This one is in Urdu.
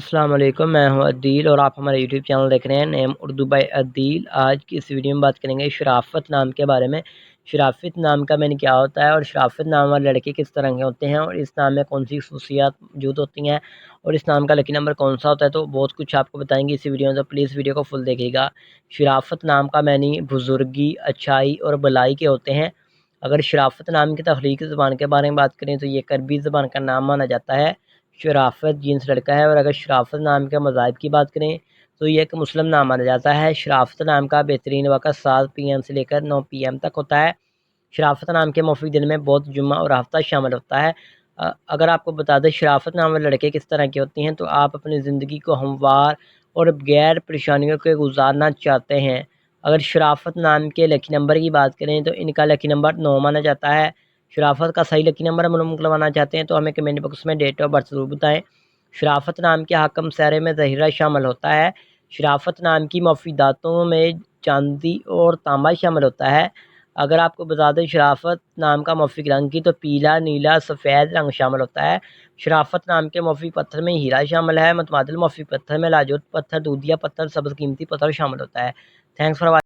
السلام علیکم، میں ہوں عدیل اور آپ ہمارے یوٹیوب چینل دیکھ رہے ہیں نیم اردو بائی عدیل۔ آج کی اس ویڈیو میں بات کریں گے شرافت نام کے بارے میں۔ شرافت نام کا معنی کیا ہوتا ہے اور شرافت نام والے لڑکے کس طرح کے ہوتے ہیں اور اس نام میں کون سی خصوصیات موجود ہوتی ہیں اور اس نام کا لکی نمبر کون سا ہوتا ہے، تو بہت کچھ آپ کو بتائیں گے اس ویڈیو میں، تو پلیز ویڈیو کو فل دیکھیے گا۔ شرافت نام کا معنی بزرگی، اچھائی اور بلائی کے ہوتے ہیں۔ اگر شرافت نام کی تخلیقی زبان کے بارے میں بات کریں تو یہ عربی زبان کا نام مانا جاتا ہے۔ شرافت جنس لڑکا ہے، اور اگر شرافت نام کے مذاہب کی بات کریں تو یہ ایک مسلم نام مانا جاتا ہے۔ شرافت نام کا بہترین وقت 7 PM سے لے کر 9 PM تک ہوتا ہے۔ شرافت نام کے مفید دن میں بہت جمعہ اور ہفتہ شامل ہوتا ہے۔ اگر آپ کو بتا دیں شرافت نام والے لڑکے کس طرح کے ہوتے ہیں، تو آپ اپنی زندگی کو ہموار اور غیر پریشانیوں کے گزارنا چاہتے ہیں۔ اگر شرافت نام کے لکی نمبر کی بات کریں تو ان کا لکی نمبر 9 مانا جاتا ہے۔ شرافت کا صحیح لکی نمبر منوانا چاہتے ہیں تو ہمیں کمنٹ باکس میں ڈیٹ آف برتھ ضرور بتائیں۔ شرافت نام کے حاکم سہرے میں ظہیرہ شامل ہوتا ہے۔ شرافت نام کی مفیداتوں میں چاندی اور تانبا شامل ہوتا ہے۔ اگر آپ کو بتا دیں شرافت نام کا مفید رنگ کی تو پیلا، نیلا، سفید رنگ شامل ہوتا ہے۔ شرافت نام کے مفید پتھر میں ہیرا شامل ہے۔ متبادل مفید پتھر میں لاجوت پتھر، دودھیا پتھر، سبز قیمتی پتھر شامل ہوتا ہے۔ Thanks for watching.